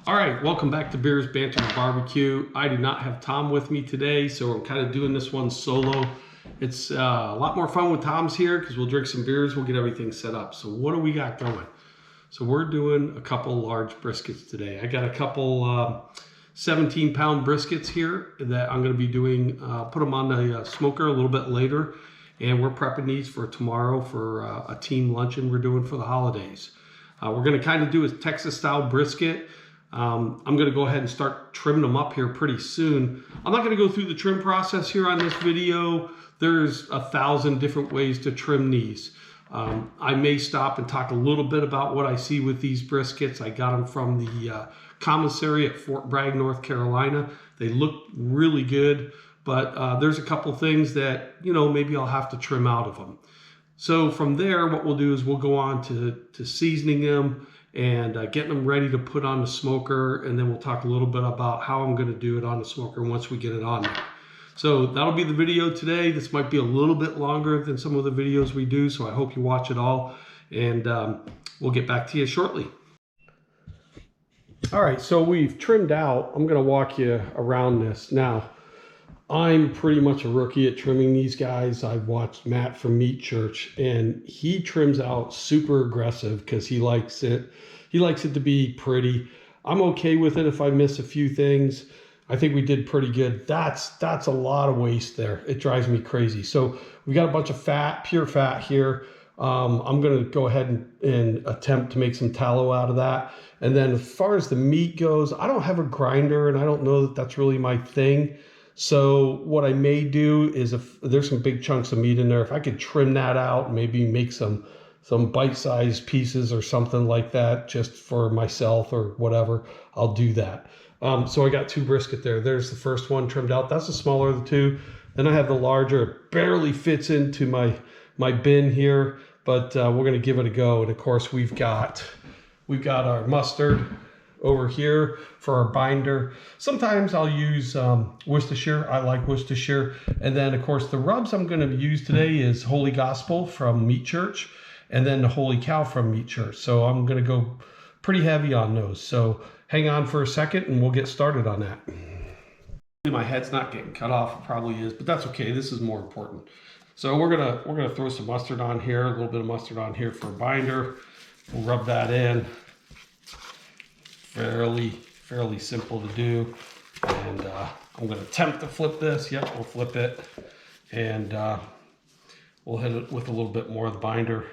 All right, welcome back to Beers, Banter, and Barbecue. I do not have Tom with me today, so I'm kind of doing this one solo. It's a lot more fun with Tom's here because we'll drink some beers, we'll get everything set up. So what do we got going? So we're doing a couple large briskets today. I got a couple 17-pound briskets here that I'm going to be doing, put them on the smoker a little bit later. And we're prepping these for tomorrow for a team luncheon we're doing for the holidays. We're going to kind of do a Texas-style brisket. I'm going to go ahead and start trimming them up here pretty soon. I'm not going to go through the trim process here on this video. There's 1,000 different ways to trim these. I may stop and talk a little bit about what I see with these briskets. I got them from the commissary at Fort Bragg, North Carolina. They look really good, but there's a couple things that, maybe I'll have to trim out of them. So from there, what we'll do is we'll go on to seasoning them and getting them ready to put on the smoker. And then we'll talk a little bit about how I'm going to do it on the smoker once we get it on there. So that'll be the video today. This might be a little bit longer than some of the videos we do, so I hope you watch it all. And we'll get back to you shortly. All right, so we've trimmed out. I'm going to walk you around this. Now, I'm pretty much a rookie at trimming these guys. I've watched Matt from Meat Church, and he trims out super aggressive because he likes it. He likes it to be pretty. I'm okay with it if I miss a few things. I think we did pretty good. That's a lot of waste there. It drives me crazy. So we got a bunch of fat, pure fat here. I'm going to go ahead and attempt to make some tallow out of that. And then as far as the meat goes, I don't have a grinder, and I don't know that that's really my thing. So what I may do is, if there's some big chunks of meat in there, if I could trim that out, maybe make some bite-sized pieces or something like that just for myself or whatever, I'll do that. So I got two brisket there. There's the first one trimmed out. That's the smaller of the two. Then I have the larger. It barely fits into my bin here, but we're going to give it a go. And of course, we've got our mustard over here for our binder. Sometimes I'll use Worcestershire. I like Worcestershire. And then of course the rubs I'm going to use today is Holy Gospel from Meat Church, and then the Holy Cow from Meat Church. So I'm going to go pretty heavy on those. So hang on for a second and we'll get started on that. My head's not getting cut off. It probably is, but that's okay. This is more important. So we're gonna throw some mustard on here, a little bit of mustard on here for a binder. We'll rub that in. Fairly simple to do. And I'm going to attempt to flip this. Yep, we'll flip it. And we'll hit it with a little bit more of the binder.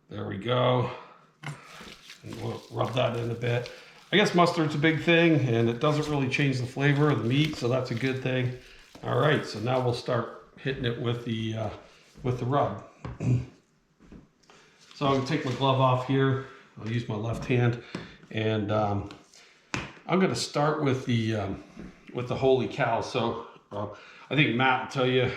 There we go. And we'll rub that in a bit. I guess mustard's a big thing, and it doesn't really change the flavor of the meat, so that's a good thing. All right, so now we'll start hitting it with the rub. So I'm going to take my glove off here. I'll use my left hand. And I'm going to start with the Holy Cow. So I think Matt will tell you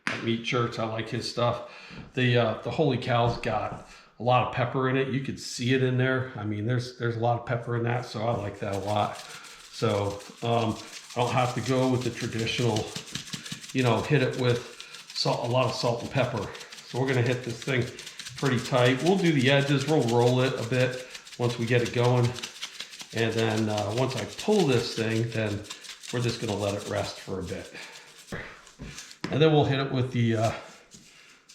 at Meat Church, I like his stuff. The Holy Cow's got a lot of pepper in it. You could see it in there. I mean, there's a lot of pepper in that, so I like that a lot. So I don't have to go with the traditional, hit it with a lot of salt and pepper. So we're going to hit this thing pretty tight. We'll do the edges. We'll roll it a bit once we get it going. And then once I pull this thing, then we're just going to let it rest for a bit. And then we'll hit it with the,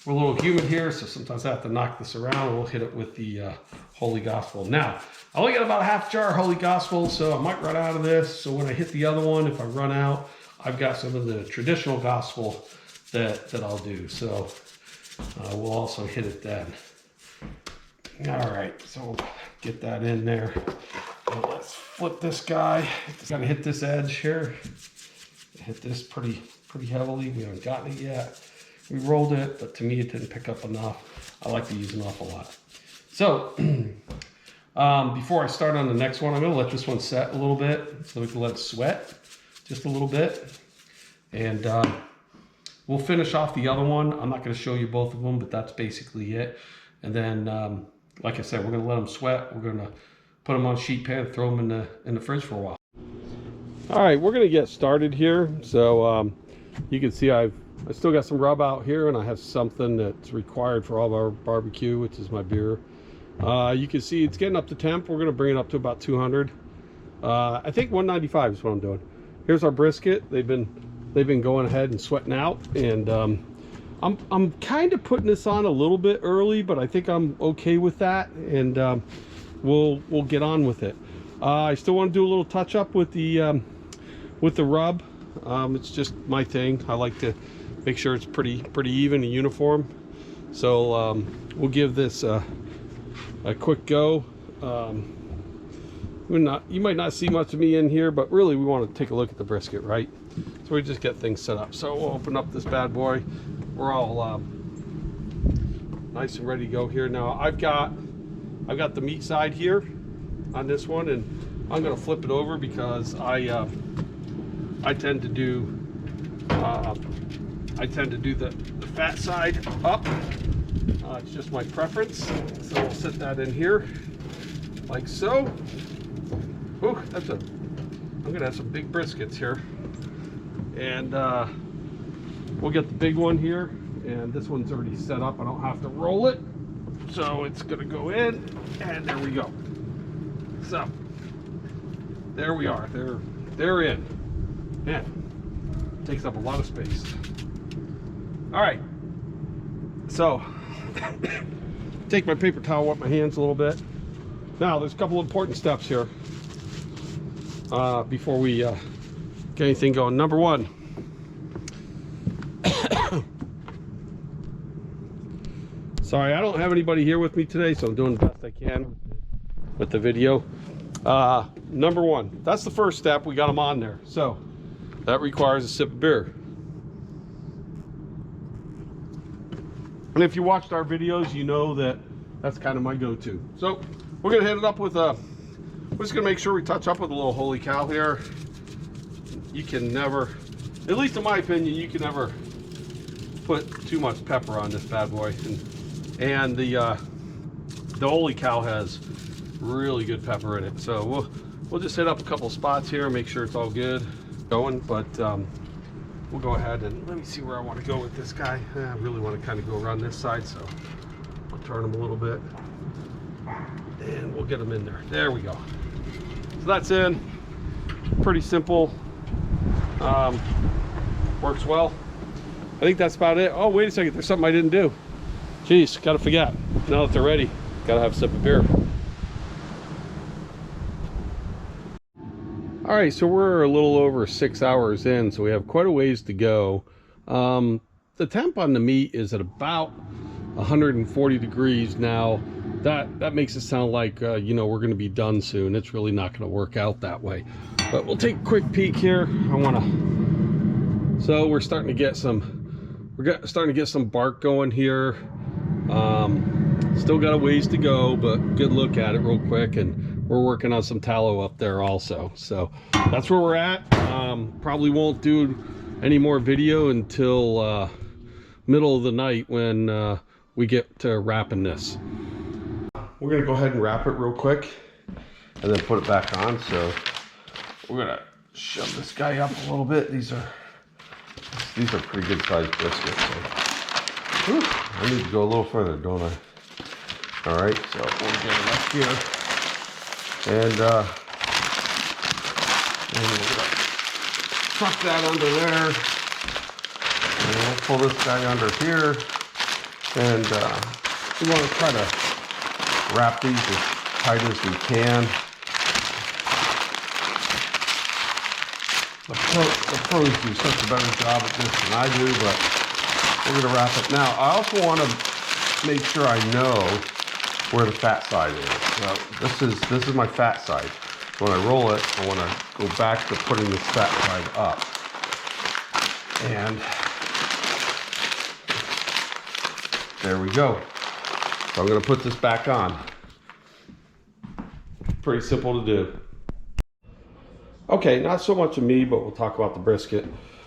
we're a little humid here, so sometimes I have to knock this around. We'll hit it with the Holy Gospel. Now, I only got about a half jar of Holy Gospel, so I might run out of this. So when I hit the other one, if I run out, I've got some of the traditional gospel that I'll do. So we'll also hit it then. All right, so we'll get that in there. And let's flip this guy. Just gotta hit this edge here. Hit this pretty heavily. We haven't gotten it yet. We rolled it, but to me it didn't pick up enough. I like to use an awful lot. So before I start on the next one, I'm gonna let this one set a little bit so we can let it sweat just a little bit. And we'll finish off the other one. I'm not gonna show you both of them, but that's basically it. And then, like I said, we're gonna let them sweat. We're gonna put them on a sheet pan, throw them in the fridge for a while. All right, we're gonna get started here. So you can see I still got some rub out here, and I have something that's required for all of our barbecue, which is my beer. You can see it's getting up to temp. We're gonna bring it up to about 200. I think 195 is what I'm doing. Here's our brisket. They've been going ahead and sweating out, and I'm kind of putting this on a little bit early, but I think I'm okay with that, and we'll get on with it. I still want to do a little touch up with the rub. It's just my thing. I like to make sure it's pretty even and uniform. So we'll give this a quick go. You might not see much of me in here, but really we want to take a look at the brisket, right? So we just get things set up. So we'll open up this bad boy. We're all nice and ready to go here. Now I've got the meat side here on this one, and I'm gonna flip it over because I tend to do the fat side up. It's just my preference. So we'll set that in here like so. Ooh, I'm gonna have some big briskets here, and we'll get the big one here, and this one's already set up. I don't have to roll it, so it's gonna go in, and there we go. So there we are. They're in. Man, takes up a lot of space. All right, so take my paper towel, wipe my hands a little bit. Now there's a couple important steps here before we get anything going. Number one, sorry, I don't have anybody here with me today, so I'm doing the best I can with the video. Number one, that's the first step. We got them on there, so that requires a sip of beer. And if you watched our videos, you know that that's kind of my go-to. So we're gonna hit it up with we're just gonna make sure we touch up with a little holy cow here. You can never, at least in my opinion, you can never put too much pepper on this bad boy. And the holy cow has really good pepper in it. So we'll just hit up a couple spots here, make sure it's all good going. But we'll go ahead and let me see where I want to go with this guy. I really want to kind of go around this side, so I'll turn him a little bit, and we'll get him in there. There we go. So that's in. Pretty simple. Works well. I think that's about it. Oh, wait a second. There's something I didn't do. Jeez, gotta forget. Now that they're ready, gotta have a sip of beer. All right, so we're a little over 6 hours in, so we have quite a ways to go. The temp on the meat is at about 140 degrees now. That makes it sound like you know, we're going to be done soon. It's really not going to work out that way. But we'll take a quick peek here. So we're starting to get some bark going here. Still got a ways to go, but good look at it real quick, and we're working on some tallow up there also. So that's where we're at. Probably won't do any more video until middle of the night when we get to wrapping this. We're gonna go ahead and wrap it real quick and then put it back on. So we're gonna shove this guy up a little bit. These are pretty good sized briskets. So, I need to go a little further, don't I? All right, so we'll get it up here, and we're gonna tuck that under there, and we'll pull this guy under here, and we want to try to wrap these as tight as we can. The pros do such a better job at this than I do, but we're going to wrap it. Now, I also want to make sure I know where the fat side is. So this is my fat side. When I roll it, I want to go back to putting this fat side up. And there we go. So I'm going to put this back on. Pretty simple to do. Okay, not so much of me, but we'll talk about the brisket.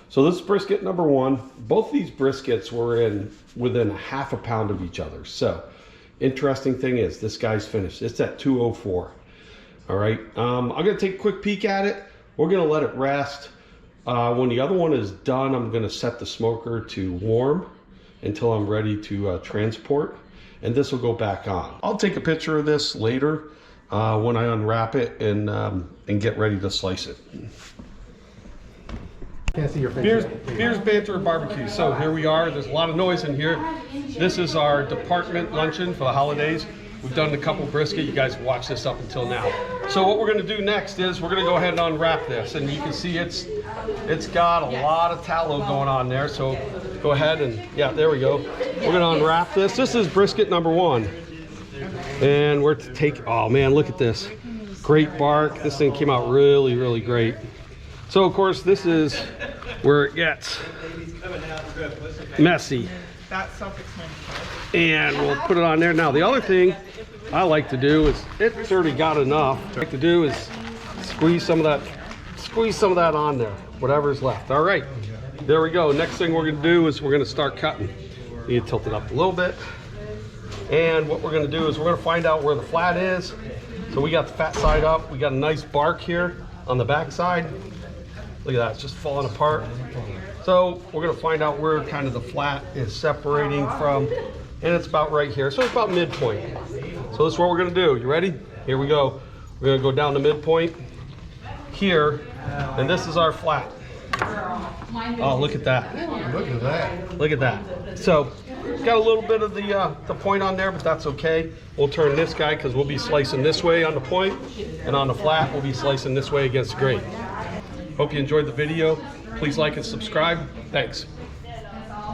So this is brisket number one. Both these briskets were within a half a pound of each other. So interesting thing is this guy's finished. It's at 204. All right, I'm gonna take a quick peek at it. We're gonna let it rest. When the other one is done, I'm gonna set the smoker to warm until I'm ready to transport, and this will go back on. I'll take a picture of this later when I unwrap it and get ready to slice it. Can't see your face. Beers, Banter, Barbecue. So here we are. There's a lot of noise in here. This is our department luncheon for the holidays. We've done a couple brisket. You guys watched this up until now. So what we're going to do next is we're going to go ahead and unwrap this, and you can see it's got a lot of tallow going on there. So go ahead and yeah, there we go. We're going to unwrap this. This is brisket number 1, and we're to take. Oh man, look at this! Great bark. This thing came out really, really great. So of course this is where it gets messy. That's self-explanatory. And we'll put it on there. Now the other thing I like to do is, it's already got enough. What I like to do is squeeze some of that on there, whatever's left. All right, there we go. Next thing we're gonna do is we're gonna start cutting. You tilt it up a little bit. And what we're gonna do is we're gonna find out where the flat is. So we got the fat side up. We got a nice bark here on the back side. Look at that, it's just falling apart. So we're gonna find out where kind of the flat is separating from, and it's about right here. So it's about midpoint. So this is what we're gonna do. You ready? Here we go. We're gonna go down to midpoint here, and this is our flat. Oh, look at that. Look at that. Look at that. So got a little bit of the point on there, but that's okay. We'll turn this guy because we'll be slicing this way on the point, and on the flat we'll be slicing this way against the grain. Hope you enjoyed the video. Please like and subscribe. Thanks.